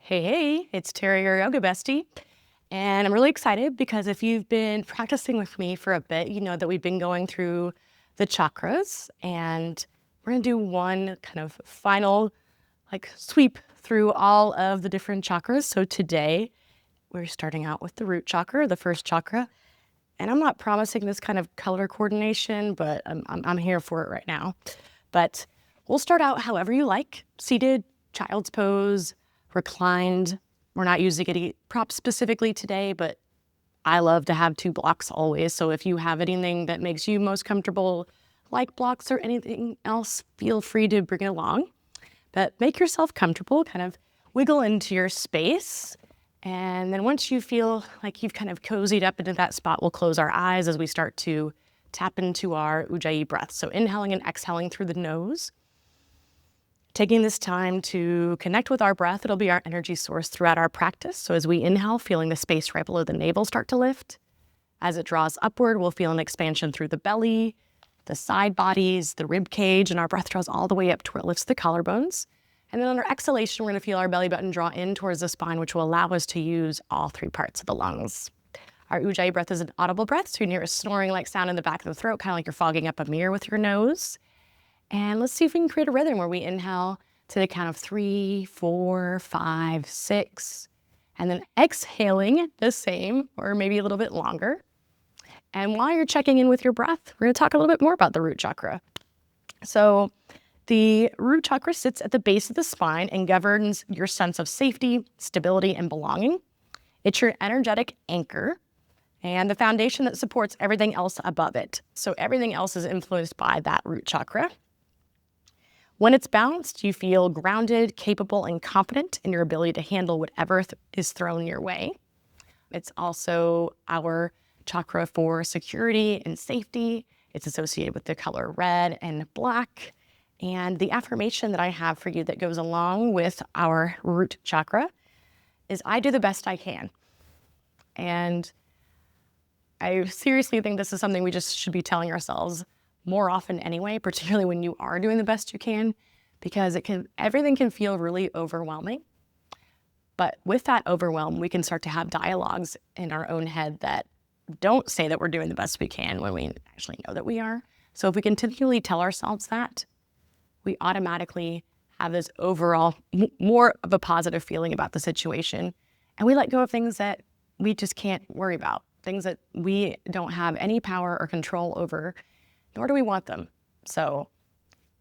Hey, it's Terry, your Yoga Bestie. And I'm really excited because if you've been practicing with me for a bit, you know that we've been going through the chakras, and we're going to do one kind of final sweep through all of the different chakras. So today we're starting out with the root chakra, the first chakra. And I'm not promising this kind of color coordination, but I'm here for it right now. But we'll start out however you like: seated, child's pose, reclined. We're not using any props specifically today, but I love to have two blocks always. So if you have anything that makes you most comfortable, like blocks or anything else, feel free to bring it along. But make yourself comfortable, kind of wiggle into your space. And then once you feel like you've kind of cozied up into that spot, we'll close our eyes as we start to tap into our Ujjayi breath. So inhaling and exhaling through the nose. Taking this time to connect with our breath. It'll be our energy source throughout our practice. So as we inhale, feeling the space right below the navel start to lift. As it draws upward, we'll feel an expansion through the belly, the side bodies, the rib cage, and our breath draws all the way up to where it lifts the collarbones. And then on our exhalation, we're going to feel our belly button draw in towards the spine, which will allow us to use all three parts of the lungs. Our Ujjayi breath is an audible breath, so you hear a snoring-like sound in the back of the throat, kind of like you're fogging up a mirror with your nose. And let's see if we can create a rhythm where we inhale to the count of 3, 4, 5, 6, and then exhaling the same, or maybe a little bit longer. And while you're checking in with your breath, we're going to talk a little bit more about the root chakra. So the root chakra sits at the base of the spine and governs your sense of safety, stability, and belonging. It's your energetic anchor and the foundation that supports everything else above it. So everything else is influenced by that root chakra. When it's balanced, you feel grounded, capable, and confident in your ability to handle whatever is thrown your way. It's also our chakra for security and safety. It's associated with the color red and black. And the affirmation that I have for you that goes along with our root chakra is, I do the best I can. And I seriously think this is something we just should be telling ourselves more often anyway, particularly when you are doing the best you can, because everything can feel really overwhelming. But with that overwhelm, we can start to have dialogues in our own head that don't say that we're doing the best we can when we actually know that we are. So if we continually tell ourselves that, we automatically have this overall more of a positive feeling about the situation. And we let go of things that we just can't worry about, things that we don't have any power or control over, nor do we want them. So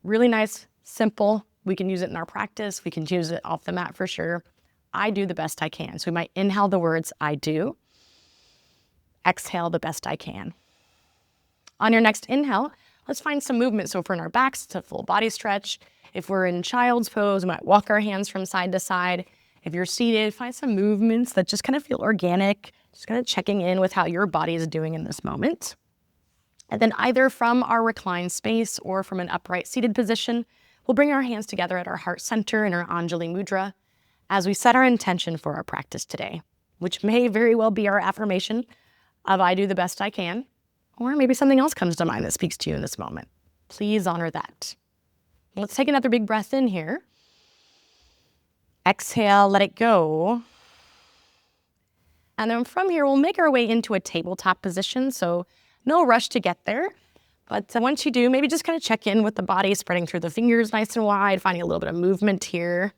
really nice, simple. We can use it in our practice. We can use it off the mat for sure. I do the best I can. So we might inhale the words, I do. Exhale, the best I can. On your next inhale, let's find some movement. So if we're in our backs, it's a full body stretch. If we're in child's pose, we might walk our hands from side to side. If you're seated, find some movements that just kind of feel organic, just kind of checking in with how your body is doing in this moment. And then either from our reclined space or from an upright seated position, we'll bring our hands together at our heart center in our Anjali Mudra as we set our intention for our practice today, which may very well be our affirmation of I do the best I can, or maybe something else comes to mind that speaks to you in this moment. Please honor that. Let's take another big breath in here. Exhale, let it go. And then from here, we'll make our way into a tabletop position. So no rush to get there. But once you do, maybe just kind of check in with the body, spreading through the fingers nice and wide, finding a little bit of movement here.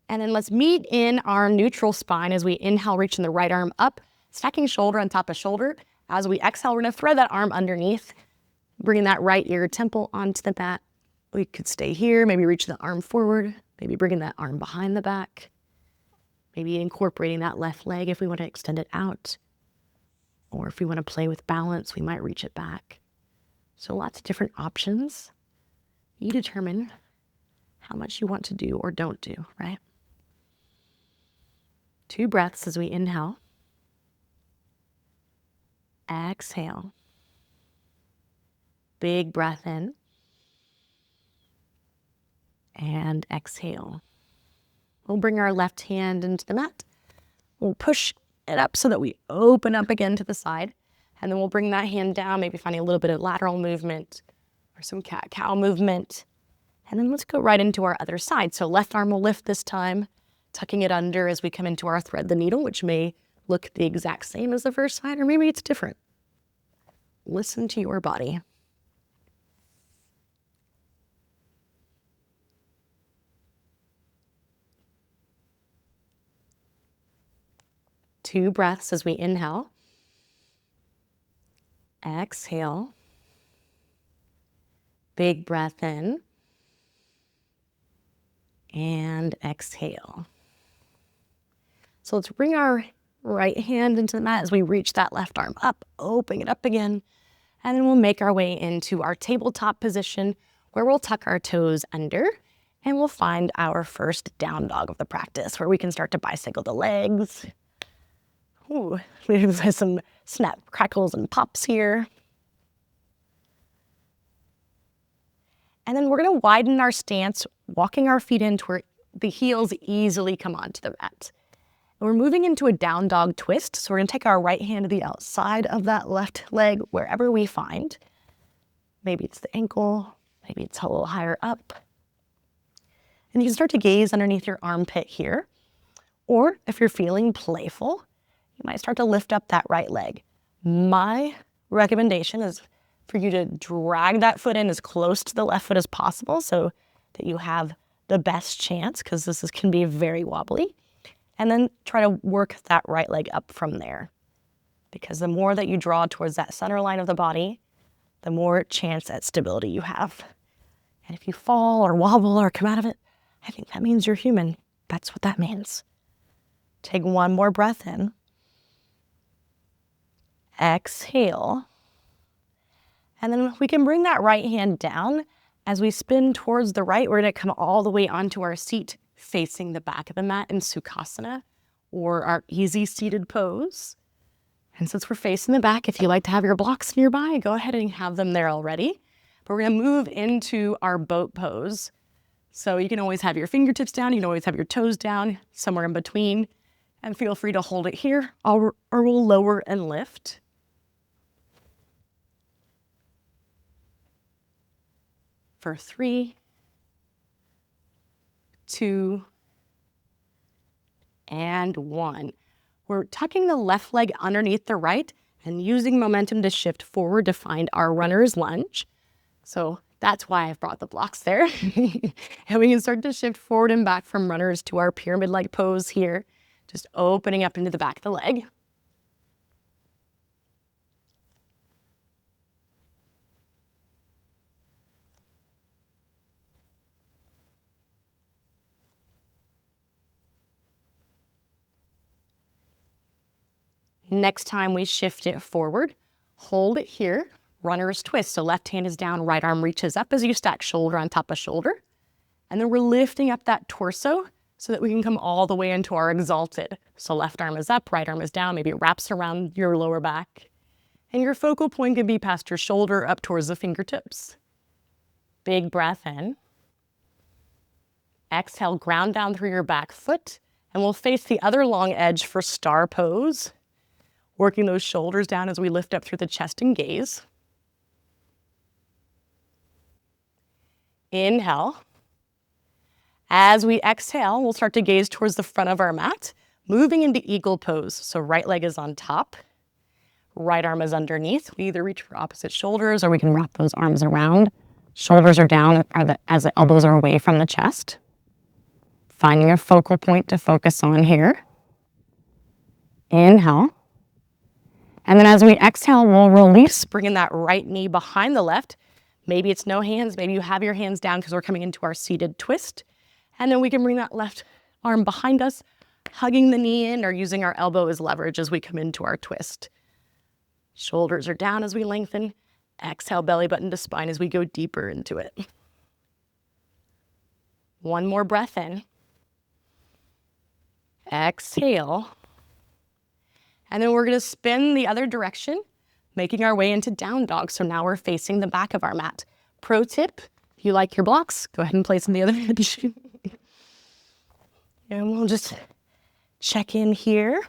And then let's meet in our neutral spine as we inhale, reaching the right arm up, stacking shoulder on top of shoulder. As we exhale, we're going to thread that arm underneath, bringing that right ear temple onto the mat. We could stay here, maybe reach the arm forward, maybe bringing that arm behind the back, maybe incorporating that left leg if we want to extend it out. Or if we want to play with balance, we might reach it back. So lots of different options. You determine how much you want to do or don't do, right? 2 breaths as we inhale. Exhale. Big breath in. And exhale. We'll bring our left hand into the mat. We'll push it up so that we open up again to the side. And then we'll bring that hand down, maybe finding a little bit of lateral movement or some cat-cow movement. And then let's go right into our other side. So left arm will lift this time, tucking it under as we come into our thread the needle, which may look the exact same as the first side, or maybe it's different. Listen to your body. Two breaths as we inhale. Exhale. Big breath in. And exhale. So let's bring our right hand into the mat as we reach that left arm up, open it up again, and then we'll make our way into our tabletop position where we'll tuck our toes under and we'll find our first down dog of the practice where we can start to bicycle the legs. Ooh, we have some snap, crackles, and pops here. And then we're gonna widen our stance, walking our feet in to where the heels easily come onto the mat. And we're moving into a down dog twist. So we're gonna take our right hand to the outside of that left leg, wherever we find. Maybe it's the ankle, maybe it's a little higher up. And you can start to gaze underneath your armpit here. Or if you're feeling playful, you might start to lift up that right leg. My recommendation is for you to drag that foot in as close to the left foot as possible so that you have the best chance, because this can be very wobbly. And then try to work that right leg up from there. Because the more that you draw towards that center line of the body, the more chance at stability you have. And if you fall or wobble or come out of it, I think that means you're human. That's what that means. Take one more breath in. Exhale. And then we can bring that right hand down. As we spin towards the right, we're going to come all the way onto our seat, facing the back of the mat in Sukhasana, or our easy seated pose. And since we're facing the back, if you like to have your blocks nearby, go ahead and have them there already. But we're going to move into our boat pose. So you can always have your fingertips down, you can always have your toes down, somewhere in between. And feel free to hold it here, or we'll lower and lift. For 3, 2, and 1. We're tucking the left leg underneath the right and using momentum to shift forward to find our runner's lunge. So that's why I've brought the blocks there. And we can start to shift forward and back from runners to our pyramid leg pose here, just opening up into the back of the leg. Next time we shift it forward, hold it here, runner's twist. So left hand is down, right arm reaches up as you stack shoulder on top of shoulder. And then we're lifting up that torso so that we can come all the way into our exalted. So left arm is up, right arm is down, maybe it wraps around your lower back. And your focal point can be past your shoulder up towards the fingertips. Big breath in. Exhale, ground down through your back foot. And we'll face the other long edge for star pose. Working those shoulders down as we lift up through the chest and gaze. Inhale. As we exhale, we'll start to gaze towards the front of our mat, moving into eagle pose. So right leg is on top, right arm is underneath. We either reach for opposite shoulders or we can wrap those arms around. Shoulders are down as the elbows are away from the chest. Finding a focal point to focus on here. Inhale. And then as we exhale, we'll release, bringing that right knee behind the left. Maybe it's no hands, maybe you have your hands down because we're coming into our seated twist. And then we can bring that left arm behind us, hugging the knee in or using our elbow as leverage as we come into our twist. Shoulders are down as we lengthen. Exhale, belly button to spine as we go deeper into it. One more breath in. Exhale. And then we're going to spin the other direction, making our way into down dog. So now we're facing the back of our mat. Pro tip, if you like your blocks, go ahead and place them the other edge. And we'll just check in here.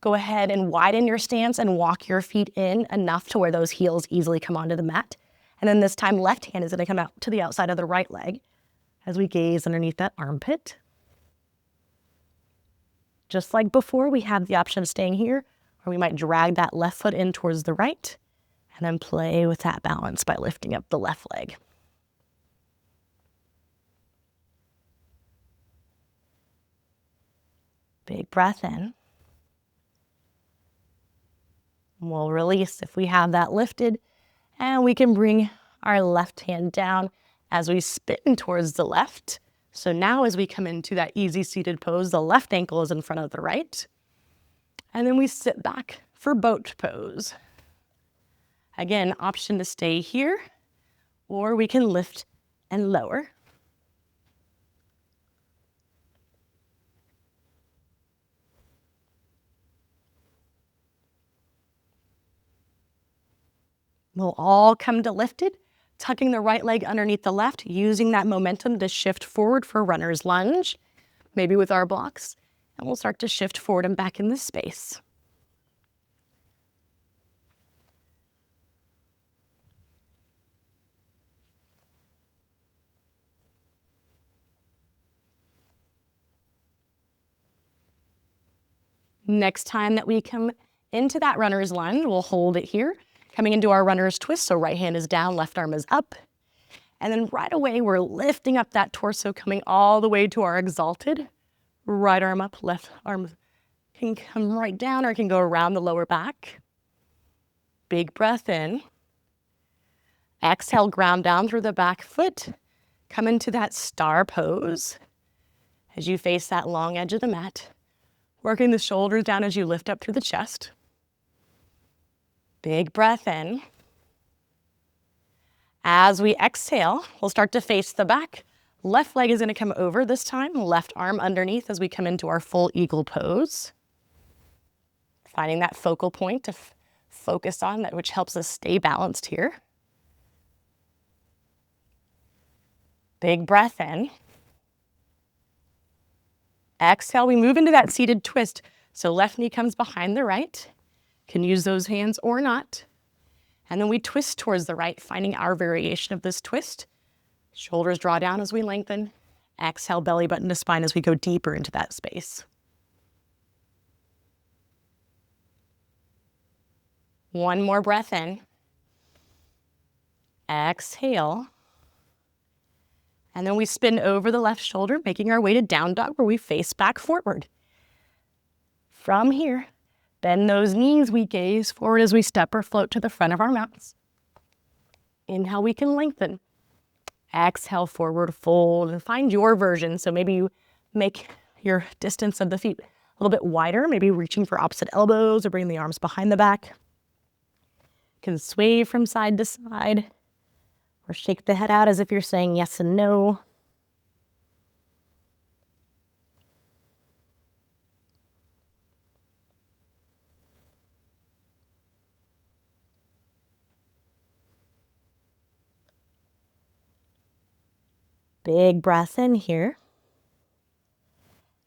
go ahead and widen your stance and walk your feet in enough to where those heels easily come onto the mat. And then this time, left hand is going to come out to the outside of the right leg as we gaze underneath that armpit. Just like before, we have the option of staying here, or we might drag that left foot in towards the right and then play with that balance by lifting up the left leg. Big breath in. We'll release if we have that lifted, and we can bring our left hand down as we spin towards the left. So now as we come into that easy seated pose, the left ankle is in front of the right. And then we sit back for boat pose. Again, option to stay here, or we can lift and lower. We'll all come to lifted, tucking the right leg underneath the left, using that momentum to shift forward for runner's lunge, maybe with our blocks, and we'll start to shift forward and back in this space. Next time that we come into that runner's lunge, we'll hold it here, coming into our runner's twist. So right hand is down, left arm is up. And then right away, we're lifting up that torso, coming all the way to our exalted. Right arm up, left arm can come right down or can go around the lower back. Big breath in. Exhale, ground down through the back foot. Come into that star pose as you face that long edge of the mat. Working the shoulders down as you lift up through the chest. Big breath in. As we exhale, we'll start to face the back. Left leg is going to come over this time, left arm underneath as we come into our full eagle pose. Finding that focal point to focus on, that which helps us stay balanced here. Big breath in. Exhale, we move into that seated twist. So left knee comes behind the right. Can use those hands or not. And then we twist towards the right, finding our variation of this twist. Shoulders draw down as we lengthen. Exhale, belly button to spine as we go deeper into that space. One more breath in. Exhale. And then we spin over the left shoulder, making our way to down dog where we face back forward. From here, bend those knees, we gaze forward as we step or float to the front of our mounts. Inhale, we can lengthen. Exhale, forward fold, and find your version. So maybe you make your distance of the feet a little bit wider, maybe reaching for opposite elbows or bring the arms behind the back. You can sway from side to side or shake the head out as if you're saying yes and no. Big breath in here.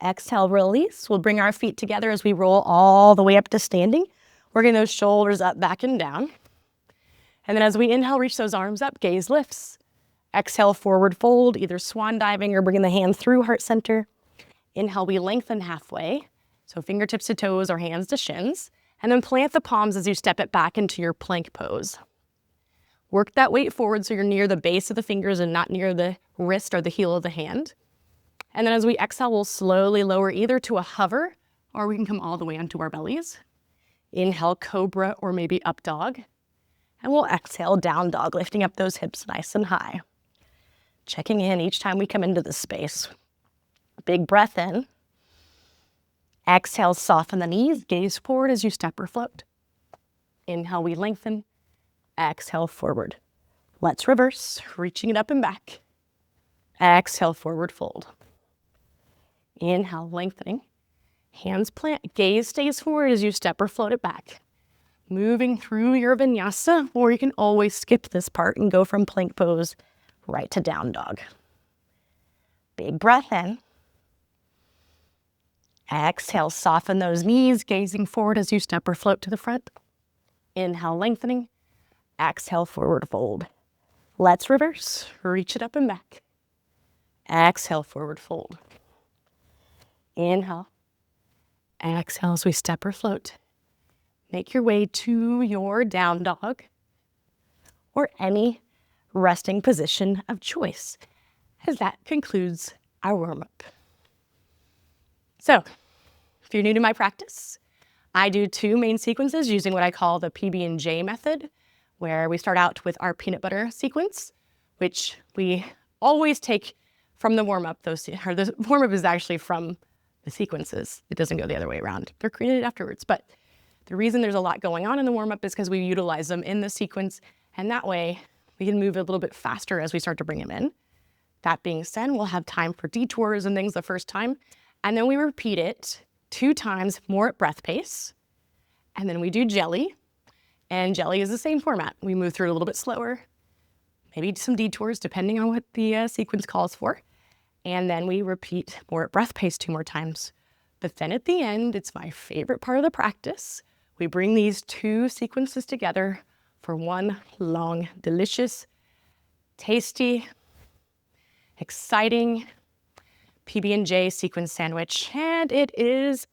Exhale, release. We'll bring our feet together as we roll all the way up to standing. Working those shoulders up, back, and down. And then as we inhale, reach those arms up, gaze lifts. Exhale, forward fold, either swan diving or bringing the hand through heart center. Inhale, we lengthen halfway. So fingertips to toes or hands to shins. And then plant the palms as you step it back into your plank pose. Work that weight forward so you're near the base of the fingers and not near the wrist or the heel of the hand. And then as we exhale, we'll slowly lower either to a hover or we can come all the way onto our bellies. Inhale, cobra or maybe up dog. And we'll exhale, down dog, lifting up those hips nice and high. Checking in each time we come into this space. Big breath in. Exhale, soften the knees, gaze forward as you step or float. Inhale, we lengthen. Exhale, forward. Let's reverse, reaching it up and back. Exhale, forward fold. Inhale, lengthening. Hands plant, gaze stays forward as you step or float it back. Moving through your vinyasa, or you can always skip this part and go from plank pose right to down dog. Big breath in. Exhale, soften those knees, gazing forward as you step or float to the front. Inhale, lengthening. Exhale, forward fold. Let's reverse. Reach it up and back. Exhale, forward fold. Inhale. Exhale as we step or float. Make your way to your down dog or any resting position of choice, as that concludes our warm-up. So, if you're new to my practice, I do 2 main sequences using what I call the PB&J method, where we start out with our peanut butter sequence, which we always take from the warm-up. The warm-up is actually from the sequences. It doesn't go the other way around. They're created afterwards. But the reason there's a lot going on in the warm-up is because we utilize them in the sequence, and that way we can move a little bit faster as we start to bring them in. That being said, we'll have time for detours and things the first time, and then we repeat it 2 times more at breath pace, and then we do jelly, and jelly is the same format. We move through it a little bit slower, maybe some detours depending on what the sequence calls for, and then we repeat more at breath pace 2 more times. But then at the end, it's my favorite part of the practice. We bring these 2 sequences together for one long, delicious, tasty, exciting PB&J sequence sandwich, and it is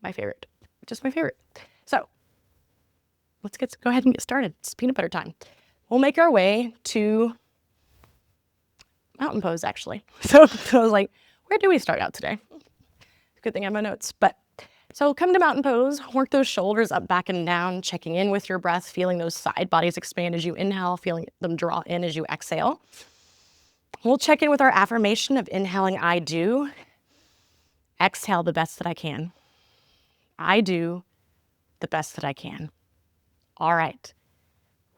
my favorite, just my favorite. So let's go ahead and get started. It's peanut butter time. We'll make our way to mountain pose, actually. So I was like, where do we start out today? Good thing I have my notes. So come to mountain pose, work those shoulders up, back, and down, checking in with your breath, feeling those side bodies expand as you inhale, feeling them draw in as you exhale. We'll check in with our affirmation of inhaling, I do. Exhale, the best that I can. I do the best that I can. All right.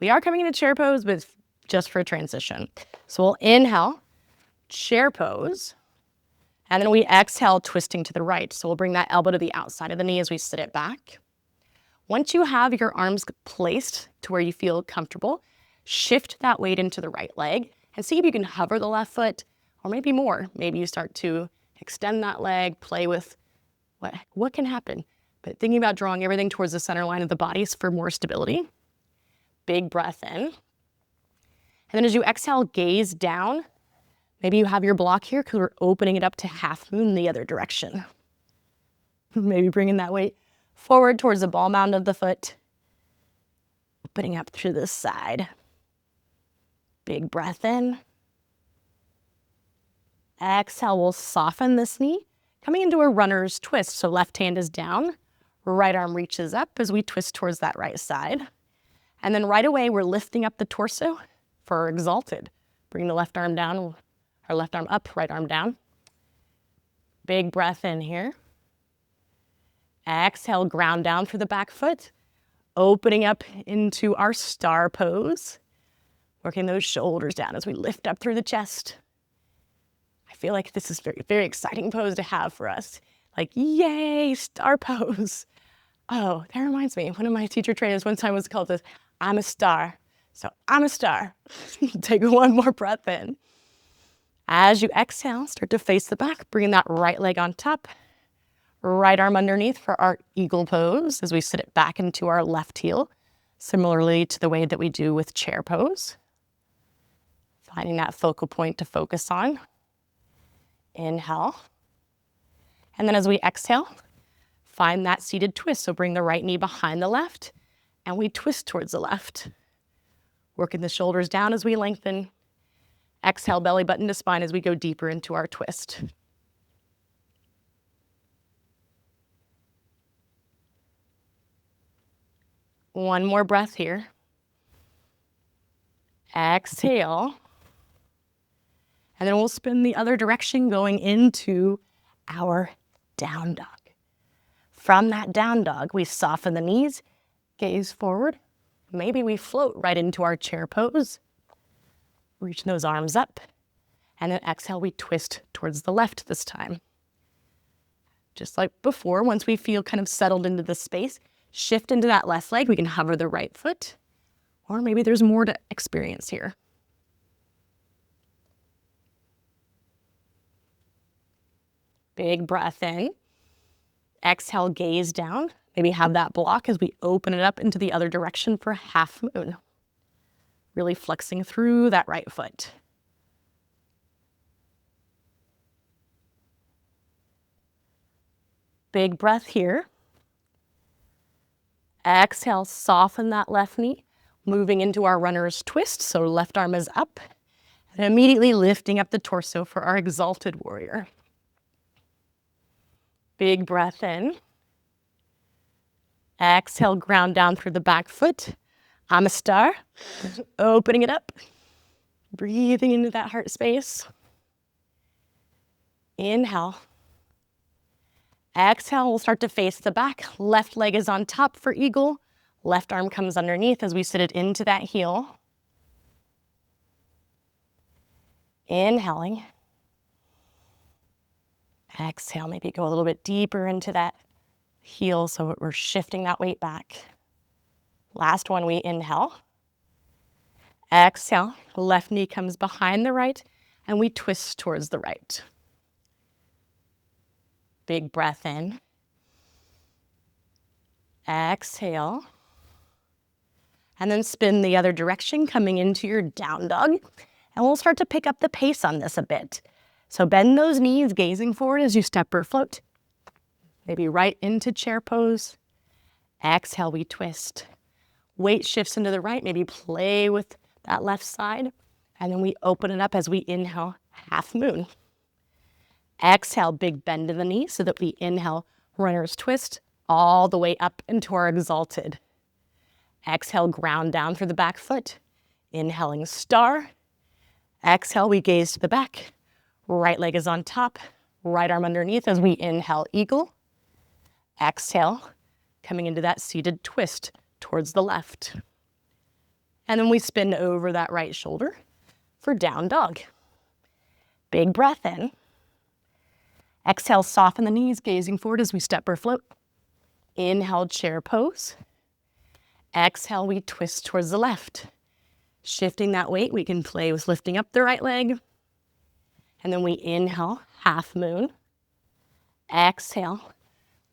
We are coming into chair pose, but just for a transition. So we'll inhale, chair pose. And then we exhale, twisting to the right. So we'll bring that elbow to the outside of the knee as we sit it back. Once you have your arms placed to where you feel comfortable, shift that weight into the right leg and see if you can hover the left foot, or maybe more. Maybe you start to extend that leg, play with what can happen. But thinking about drawing everything towards the center line of the body for more stability. Big breath in. And then as you exhale, gaze down. Maybe you have your block here because we're opening it up to half moon the other direction. Maybe bringing that weight forward towards the ball mound of the foot. Opening up through the side. Big breath in. Exhale, we'll soften this knee. Coming into a runner's twist. So left hand is down. Right arm reaches up as we twist towards that right side. And then right away, we're lifting up the torso for Exalted. Bring the left arm down. Our left arm up, right arm down. Big breath in here. Exhale, ground down through the back foot. Opening up into our star pose. Working those shoulders down as we lift up through the chest. I feel like this is very, very exciting pose to have for us. Like, yay, star pose. Oh, that reminds me. One of my teacher trainers one time was called this, I'm a star. So I'm a star. Take one more breath in. As you exhale, start to face the back, bringing that right leg on top, right arm underneath for our eagle pose as we sit it back into our left heel, similarly to the way that we do with chair pose. Finding that focal point to focus on. Inhale. And then as we exhale, find that seated twist. So bring the right knee behind the left, and we twist towards the left. Working the shoulders down as we lengthen. Exhale, belly button to spine as we go deeper into our twist. One more breath here. Exhale. And then we'll spin the other direction going into our down dog. From that down dog, we soften the knees, gaze forward. Maybe we float right into our chair pose. Reaching those arms up. And then exhale, we twist towards the left this time. Just like before, once we feel kind of settled into the space, shift into that left leg. We can hover the right foot. Or maybe there's more to experience here. Big breath in. Exhale, gaze down. Maybe have that block as we open it up into the other direction for half moon. Really flexing through that right foot. Big breath here. Exhale, soften that left knee, moving into our runner's twist. So left arm is up, and immediately lifting up the torso for our exalted warrior. Big breath in. Exhale, ground down through the back foot. I'm a star. Opening it up. Breathing into that heart space. Inhale. Exhale, we'll start to face the back. Left leg is on top for eagle. Left arm comes underneath as we sit it into that heel. Inhaling. Exhale, maybe go a little bit deeper into that heel so we're shifting that weight back. Last one, we inhale. Exhale, left knee comes behind the right, and we twist towards the right. Big breath in. Exhale. And then spin the other direction, coming into your down dog. And we'll start to pick up the pace on this a bit. So bend those knees, gazing forward as you step or float. Maybe right into chair pose. Exhale, we twist. Weight shifts into the right, maybe play with that left side. And then we open it up as we inhale, half moon. Exhale, big bend in the knee so that we inhale, runner's twist, all the way up into our exalted. Exhale, ground down through the back foot. Inhaling, star. Exhale, we gaze to the back. Right leg is on top. Right arm underneath as we inhale, eagle. Exhale, coming into that seated twist towards the left. And then we spin over that right shoulder for down dog. Big breath in. Exhale, soften the knees, gazing forward as we step or float. Inhale, chair pose. Exhale, we twist towards the left. Shifting that weight, we can play with lifting up the right leg. And then we inhale, half moon. Exhale,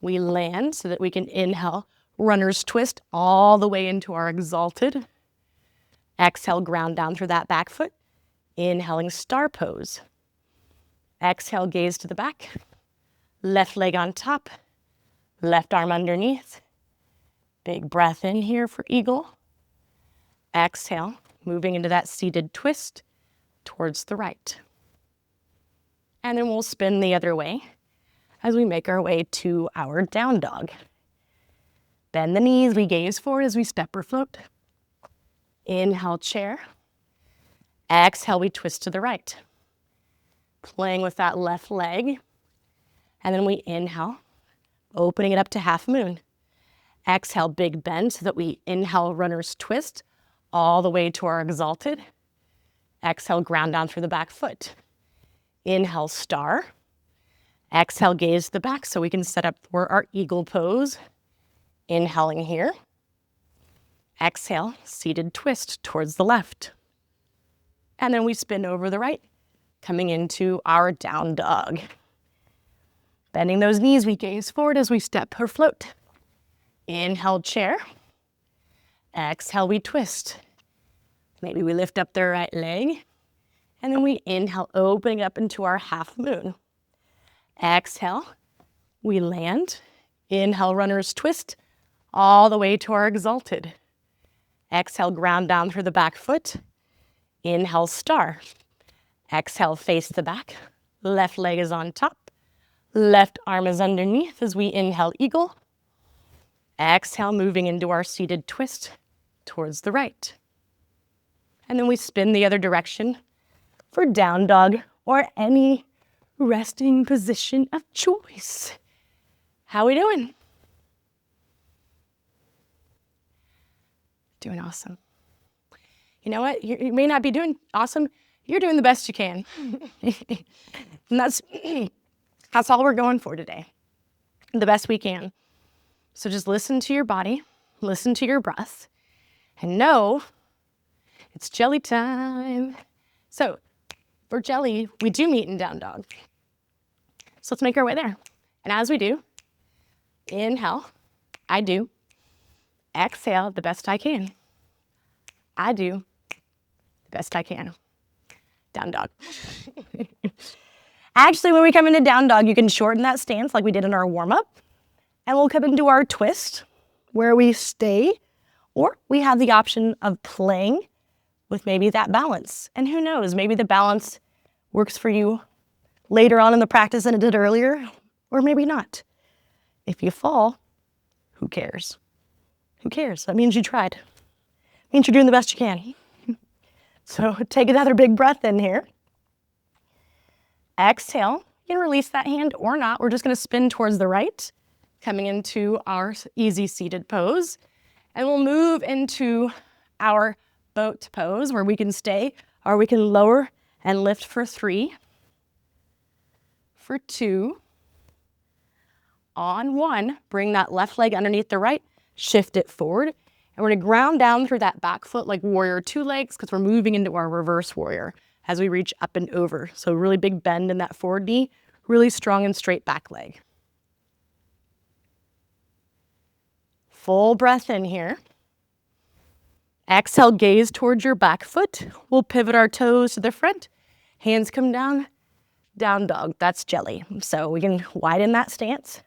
we land so that we can inhale, runner's twist all the way into our exalted. Exhale, ground down through that back foot. Inhaling, star pose. Exhale, gaze to the back. Left leg on top. Left arm underneath. Big breath in here for eagle. Exhale, moving into that seated twist towards the right. And then we'll spin the other way as we make our way to our down dog. Bend the knees, we gaze forward as we step or float. Inhale, chair. Exhale, we twist to the right. Playing with that left leg. And then we inhale, opening it up to half moon. Exhale, big bend so that we inhale, runner's twist all the way to our exalted. Exhale, ground down through the back foot. Inhale, star. Exhale, gaze to the back so we can set up for our eagle pose. Inhaling here. Exhale, seated twist towards the left. And then we spin over the right, coming into our down dog. Bending those knees, we gaze forward as we step or float. Inhale, chair. Exhale, we twist. Maybe we lift up the right leg. And then we inhale, opening up into our half moon. Exhale, we land. Inhale, runner's twist, all the way to our exalted. Exhale, ground down through the back foot. Inhale, star. Exhale, face the back. Left leg is on top. Left arm is underneath as we inhale, eagle. Exhale, moving into our seated twist towards the right. And then we spin the other direction for down dog or any resting position of choice. How we doing? Doing awesome. You know what? You may not be doing awesome. You're doing the best you can. And that's all we're going for today. The best we can. So just listen to your body, listen to your breath, and know it's jelly time. So for jelly, we do meet in down dog. So let's make our way there. And as we do, Inhale, I do. Exhale, the best I can. I do the best I can. Down dog. Actually, when we come into down dog, you can shorten that stance like we did in our warm-up. And we'll come into our twist where we stay, or we have the option of playing with maybe that balance. And who knows, maybe the balance works for you later on in the practice than it did earlier, or maybe not. If you fall, who cares? Who cares? That means you tried. It means you're doing the best you can. So take another big breath in here. Exhale. You can release that hand or not. We're just going to spin towards the right, coming into our easy seated pose. And we'll move into our boat pose where we can stay or we can lower and lift for 3, for 2, on 1. Bring that left leg underneath the right, shift it forward. And we're going to ground down through that back foot like warrior 2 legs because we're moving into our reverse warrior as we reach up and over. So really big bend in that forward knee, really strong and straight back leg. Full breath in here. Exhale, gaze towards your back foot. We'll pivot our toes to the front. Hands come down, down dog. That's jelly. So we can widen that stance.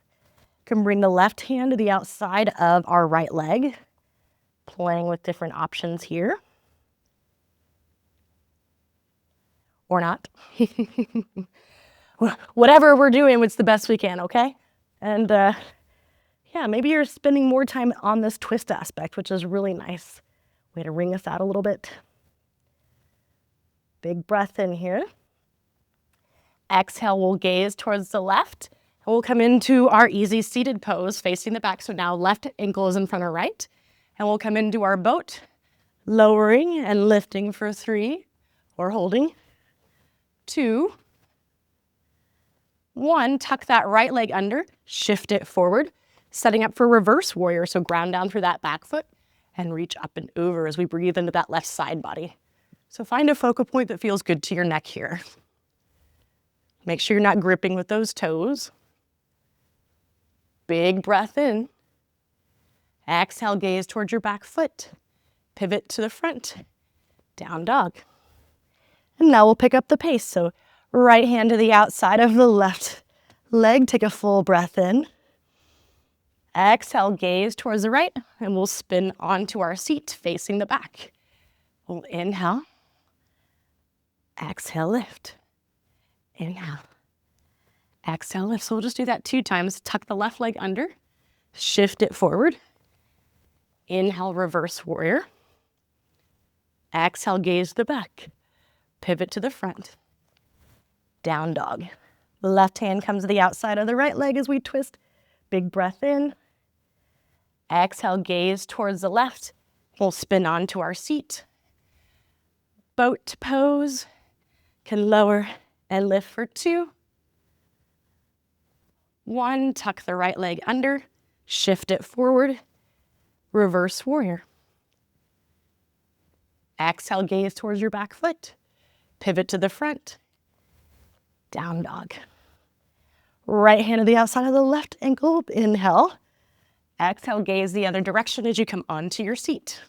Can bring the left hand to the outside of our right leg. Playing with different options here. Or not. Whatever we're doing, it's the best we can, okay? And yeah, maybe you're spending more time on this twist aspect, which is really nice. Way to wring us out a little bit. Big breath in here. Exhale, we'll gaze towards the left. And we'll come into our easy seated pose, facing the back. So now left ankle is in front of right. And we'll come into our boat, lowering and lifting for 3, or holding. 2, 1, tuck that right leg under, shift it forward, setting up for reverse warrior. So ground down through that back foot and reach up and over as we breathe into that left side body. So find a focal point that feels good to your neck here. Make sure you're not gripping with those toes. Big breath in. Exhale, gaze towards your back foot. Pivot to the front. Down dog. And now we'll pick up the pace. So right hand to the outside of the left leg. Take a full breath in. Exhale, gaze towards the right, and we'll spin onto our seat facing the back. We'll inhale. Exhale, lift. Inhale. Exhale, lift. So we'll just do that 2 times. Tuck the left leg under. Shift it forward. Inhale, reverse warrior. Exhale, gaze to the back. Pivot to the front. Down dog. The left hand comes to the outside of the right leg as we twist. Big breath in. Exhale, gaze towards the left. We'll spin onto our seat. Boat pose. Can lower and lift for 2. 1, tuck the right leg under. Shift it forward. Reverse warrior. Exhale, gaze towards your back foot. Pivot to the front. Down dog. Right hand to the outside of the left ankle. Inhale. Exhale, gaze the other direction as you come onto your seat.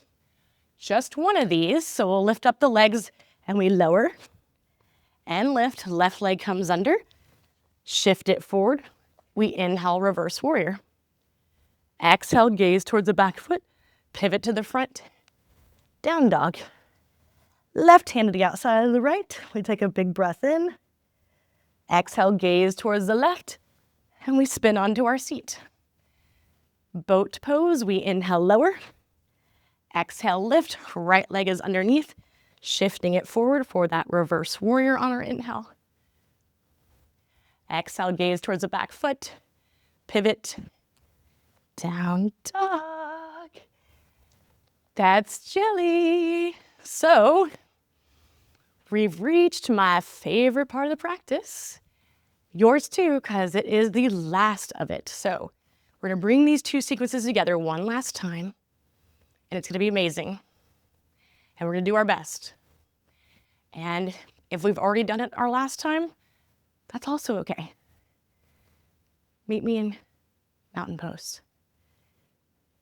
Just one of these, so we'll lift up the legs and we lower and lift. Left leg comes under. Shift it forward. We inhale, reverse warrior. Exhale, gaze towards the back foot. Pivot to the front. Down dog. Left hand to the outside of the right. We take a big breath in. Exhale, gaze towards the left. And we spin onto our seat. Boat pose, we inhale, lower. Exhale, lift. Right leg is underneath. Shifting it forward for that reverse warrior on our inhale. Exhale, gaze towards the back foot. Pivot. Down dog. That's jelly. So we've reached my favorite part of the practice. Yours too, because it is the last of it. So we're going to bring these 2 sequences together one last time, and it's going to be amazing. And we're going to do our best. And if we've already done it our last time, that's also okay. Meet me in mountain pose.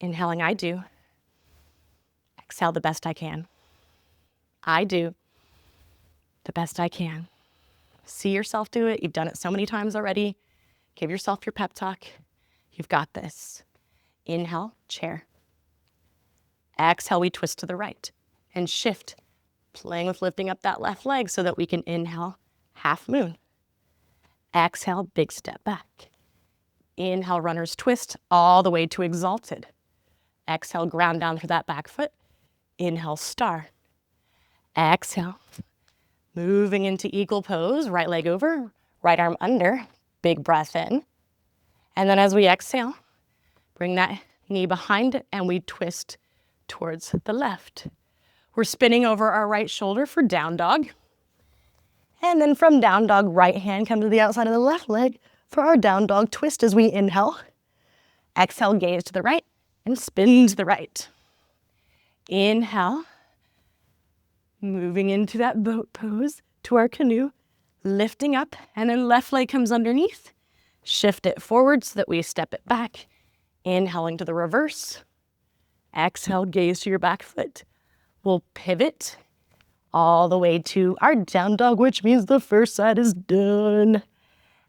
Inhaling, I do. Exhale, the best I can. I do the best I can. See yourself do it. You've done it so many times already. Give yourself your pep talk. You've got this. Inhale, chair. Exhale, we twist to the right and shift, playing with lifting up that left leg so that we can inhale, half moon. Exhale, big step back. Inhale, runner's twist all the way to exalted. Exhale, ground down through that back foot. Inhale, star. Exhale, moving into eagle pose, right leg over, right arm under, big breath in. And then as we exhale, bring that knee behind and we twist towards the left. We're spinning over our right shoulder for down dog. And then from down dog, right hand comes to the outside of the left leg for our down dog twist as we inhale. Exhale, gaze to the right and spin to the right. Inhale, moving into that boat pose to our canoe, lifting up, and then left leg comes underneath. Shift it forward so that we step it back. Inhaling to the reverse. Exhale, gaze to your back foot. We'll pivot all the way to our down dog, which means the first side is done.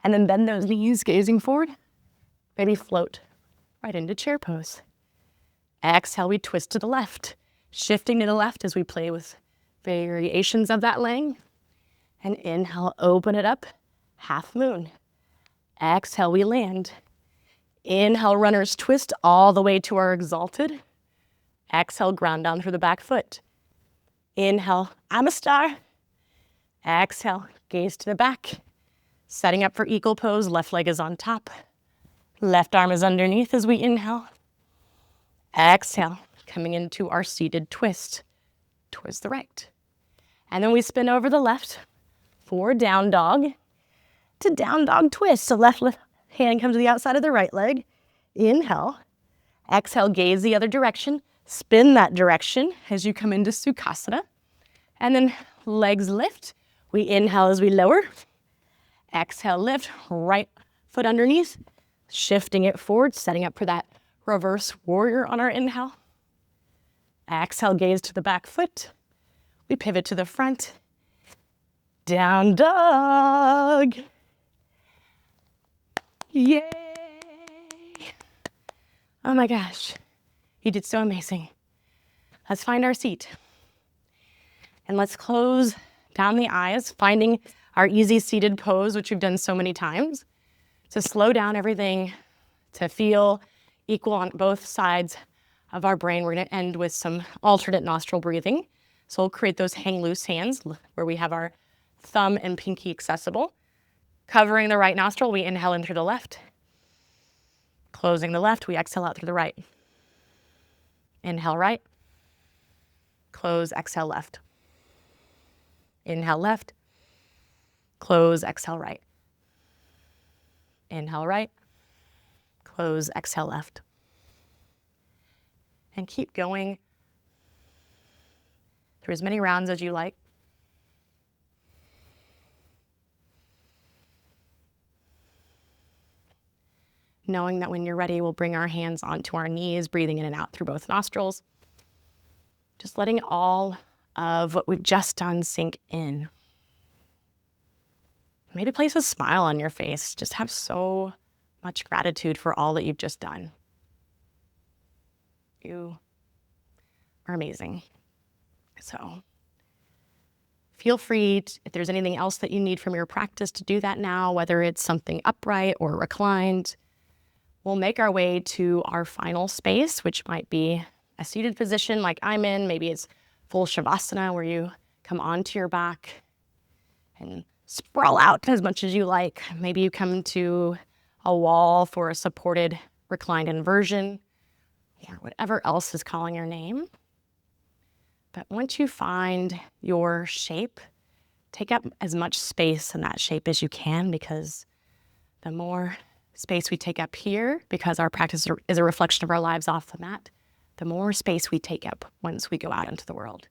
And then bend those knees, gazing forward. Maybe float right into chair pose. Exhale, we twist to the left, shifting to the left as we play with variations of that leg. And inhale, open it up, half moon. Exhale, we land. Inhale, runner's twist all the way to our exalted. Exhale, ground down through the back foot. Inhale, I'm a star. Exhale, gaze to the back. Setting up for eagle pose, left leg is on top. Left arm is underneath as we inhale. Exhale, coming into our seated twist towards the right. And then we spin over the left for down dog to down dog twist. So left hand comes to the outside of the right leg. Inhale. Exhale, gaze the other direction. Spin that direction as you come into Sukhasana. And then legs lift. We inhale as we lower. Exhale, lift, right foot underneath. Shifting it forward, setting up for that reverse warrior on our inhale. Exhale, gaze to the back foot. We pivot to the front. Down dog. Yay. Oh my gosh. You did so amazing. Let's find our seat. And let's close down the eyes, finding our easy seated pose, which we've done so many times, to slow down everything, to feel equal on both sides of our brain. We're going to end with some alternate nostril breathing. So we'll create those hang loose hands where we have our thumb and pinky accessible. Covering the right nostril, we inhale in through the left. Closing the left, we exhale out through the right. Inhale right. Close, exhale left. Inhale left. Close, exhale right. Inhale right. Close, exhale left. And keep going through as many rounds as you like. Knowing that when you're ready, we'll bring our hands onto our knees, breathing in and out through both nostrils. Just letting all of what we've just done sink in. Maybe place a smile on your face. Just have so much gratitude for all that you've just done. You are amazing. So feel free, if there's anything else that you need from your practice, to do that now, whether it's something upright or reclined. We'll make our way to our final space, which might be a seated position like I'm in. Maybe it's full Shavasana where you come onto your back and sprawl out as much as you like. Maybe you come to a wall for a supported reclined inversion or whatever else is calling your name. But once you find your shape, take up as much space in that shape as you can, because the more space we take up here, because our practice is a reflection of our lives off the mat, the more space we take up once we go out into the world.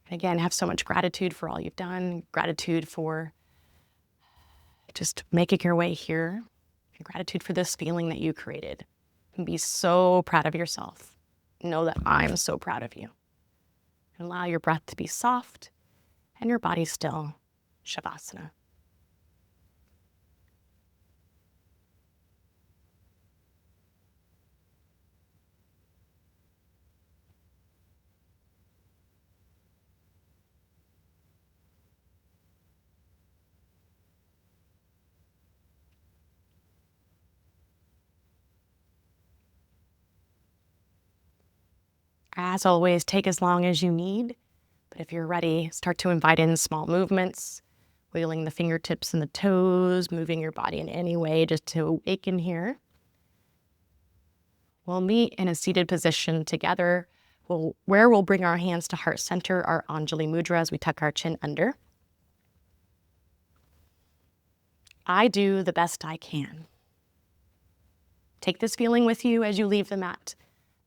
And again, have so much gratitude for all you've done, gratitude for just making your way here. and gratitude for this feeling that you created. And be so proud of yourself. Know that I'm so proud of you. And allow your breath to be soft and your body still. Shavasana. As always, take as long as you need. But if you're ready, start to invite in small movements, wiggling the fingertips and the toes, moving your body in any way just to awaken here. We'll meet in a seated position together, where we'll bring our hands to heart center, our Anjali Mudra, as we tuck our chin under. I do the best I can. Take this feeling with you as you leave the mat.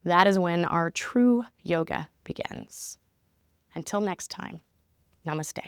That is when our true yoga begins. Until next time, namaste.